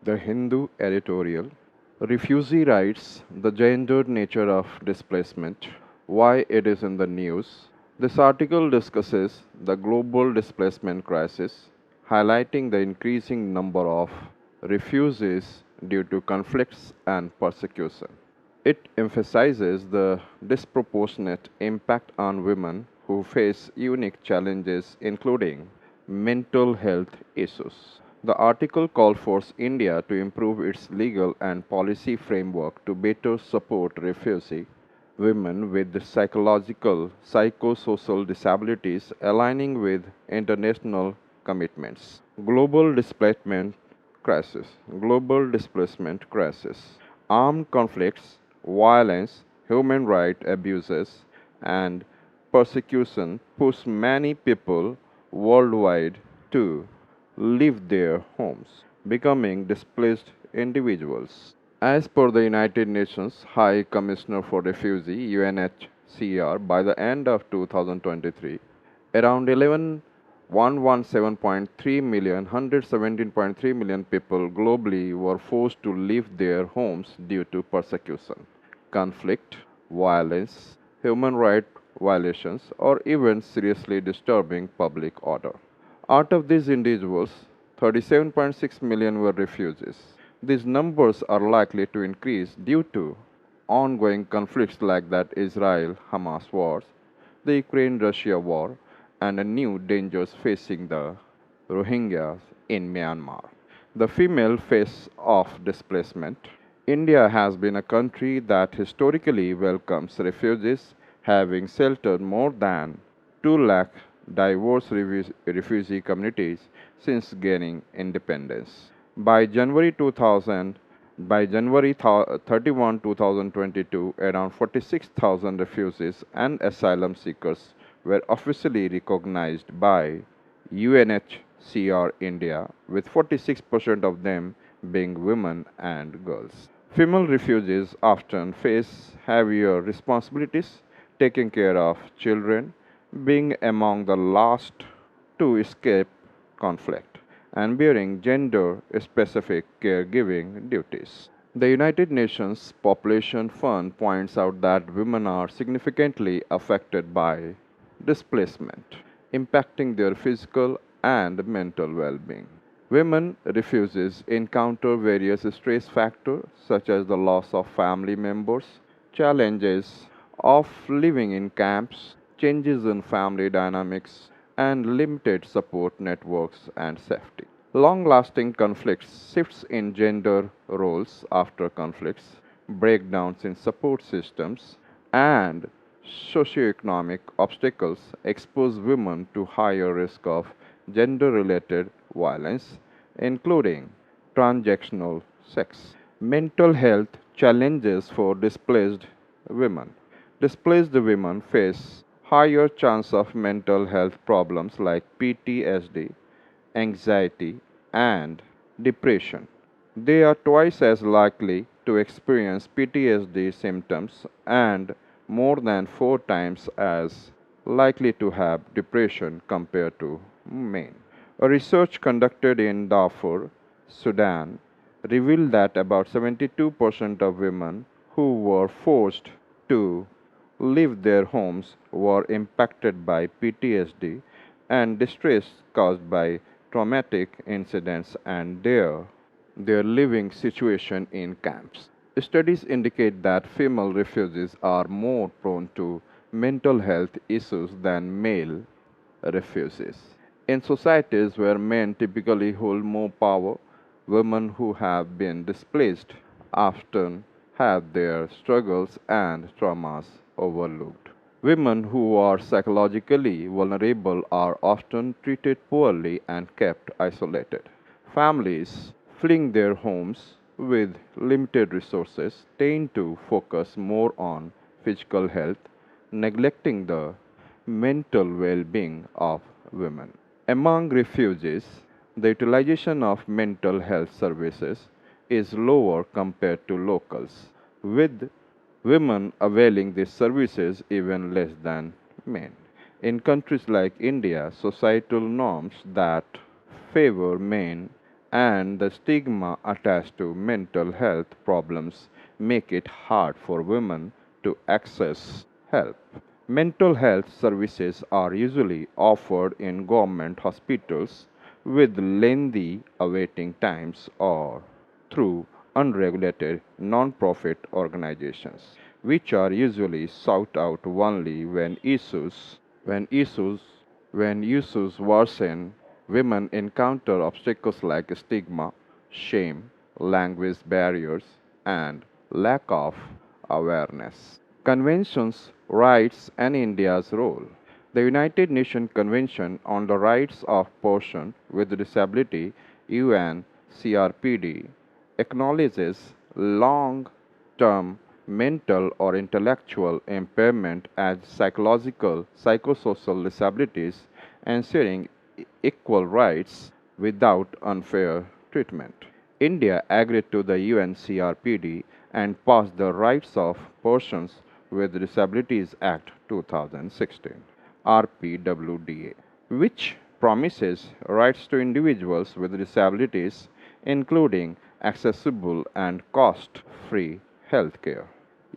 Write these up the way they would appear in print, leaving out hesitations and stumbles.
The Hindu Editorial, Refugee Rights, the gendered nature of displacement, why it is in the news. This article discusses the global displacement crisis, highlighting the increasing number of refugees due to conflicts and persecution. It emphasizes the disproportionate impact on women who face unique challenges, including mental health issues. The article called for India to improve its legal and policy framework to better support refugee women with psychological, psychosocial disabilities, aligning with international commitments. Global displacement crisis, armed conflicts, violence, human rights abuses, and persecution push many people worldwide to leave their homes, becoming displaced individuals. As per the United Nations High Commissioner for Refugees (UNHCR), by the end of 2023, around 117.3 million, 117.3 million people globally were forced to leave their homes due to persecution, conflict, violence, human rights violations, or even seriously disturbing public order. Out of these individuals, 37.6 million were refugees. These numbers are likely to increase due to ongoing conflicts like that Israel-Hamas wars, the Ukraine-Russia war, and the new dangers facing the Rohingyas in Myanmar. The female face of displacement. India has been a country that historically welcomes refugees, having sheltered more than 2 lakh diverse refugee communities since gaining independence. By January 31, 2022, around 46,000 refugees and asylum seekers were officially recognized by UNHCR India, with 46% of them being women and girls. Female refugees often face heavier responsibilities, taking care of children, being among the last to escape conflict, and bearing gender specific caregiving duties. The United Nations Population Fund points out that women are significantly affected by displacement, impacting their physical and mental well being. Women refugees encounter various stress factors such as the loss of family members, challenges of living in camps, changes in family dynamics, and limited support networks and safety. Long lasting conflicts, shifts in gender roles after conflicts, breakdowns in support systems, and socioeconomic obstacles expose women to higher risk of gender related violence, including transactional sex. Mental health challenges for displaced women. Displaced women face higher chance of mental health problems like PTSD, anxiety, and depression. They are twice as likely to experience PTSD symptoms and more than 4 times as likely to have depression compared to men. A research conducted in Darfur, Sudan, revealed that about 72% of women who were forced to leave their homes were impacted by PTSD and distress caused by traumatic incidents and their living situation in camps. Studies indicate that female refugees are more prone to mental health issues than male refugees. In societies where men typically hold more power, women who have been displaced often have their struggles and traumas overlooked. Women who are psychologically vulnerable are often treated poorly and kept isolated. Families fleeing their homes with limited resources tend to focus more on physical health, neglecting the mental well being of women. Among refugees, the utilization of mental health services is lower compared to locals, with women availing these services even less than men. In countries like India, societal norms that favor men and the stigma attached to mental health problems make it hard for women to access help. Mental health services are usually offered in government hospitals with lengthy awaiting times or through unregulated non-profit organizations, which are usually sought out only when issues when issues worsen. Women encounter obstacles like stigma, shame, language barriers, and lack of awareness. Conventions, rights, and India's role. The United Nations Convention on the Rights of Persons with Disability, UNCRPD, acknowledges long term mental or intellectual impairment as psychosocial disabilities, ensuring equal rights without unfair treatment. India agreed to the UNCRPD and passed the Rights of Persons with Disabilities Act 2016, RPWDA, which promises rights to individuals with disabilities, including accessible and cost free health care.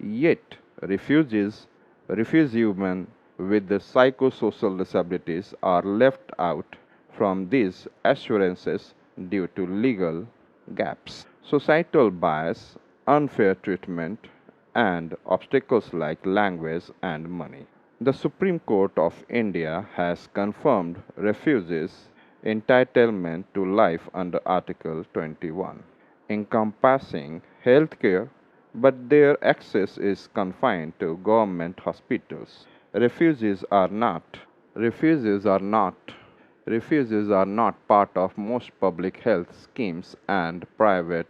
Yet, refugee women with the psychosocial disabilities are left out from these assurances due to legal gaps, societal bias, unfair treatment, and obstacles like language and money. The Supreme Court of India has confirmed refugees' entitlement to life under Article 21, encompassing health care, but their access is confined to government hospitals. Refugees are not refugees are not Refugees are not part of most public health schemes, and private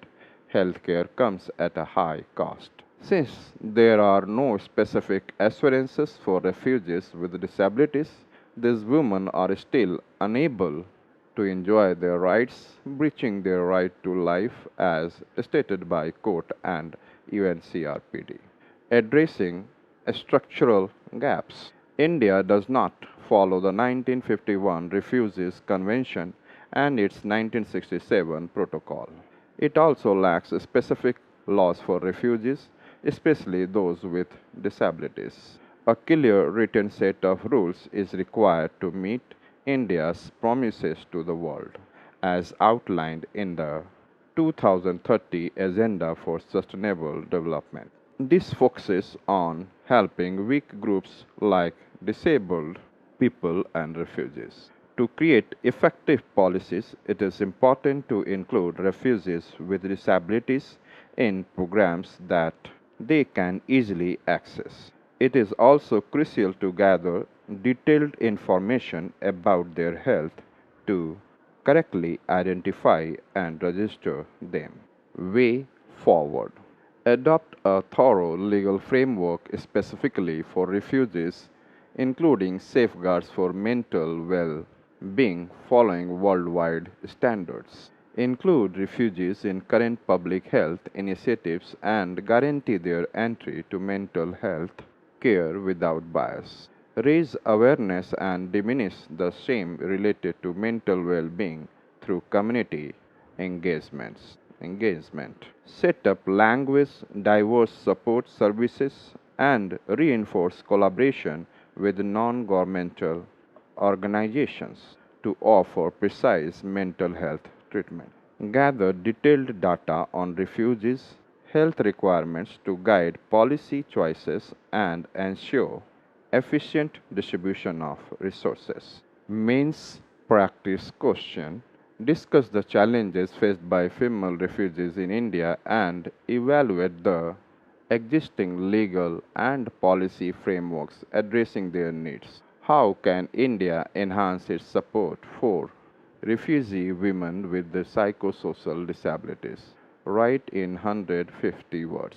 healthcare comes at a high cost. Since there are no specific assurances for refugees with disabilities, these women are still unable to enjoy their rights, breaching their right to life as stated by court and UNCRPD. Addressing structural gaps. India does not follow the 1951 Refugees Convention and its 1967 Protocol. It also lacks specific laws for refugees, especially those with disabilities. A clear written set of rules is required to meet India's promises to the world, as outlined in the 2030 Agenda for Sustainable Development. This focuses on helping weak groups like disabled people and refugees. To create effective policies, it is important to include refugees with disabilities in programs that they can easily access. It is also crucial to gather detailed information about their health to correctly identify and register them. Way forward. Adopt a thorough legal framework specifically for refugees, including safeguards for mental well being following worldwide standards. Include refugees in current public health initiatives and guarantee their entry to mental health care without bias. Raise awareness and diminish the shame related to mental well being through community engagement. Set up language diverse support services and reinforce collaboration with non governmental organizations to offer precise mental health treatment. Gather detailed data on refugees' health requirements to guide policy choices and ensure efficient distribution of resources. Mains practice question. Discuss the challenges faced by female refugees in India and evaluate the existing legal and policy frameworks addressing their needs. How can India enhance its support for refugee women with the psychosocial disabilities? Write in 150 words.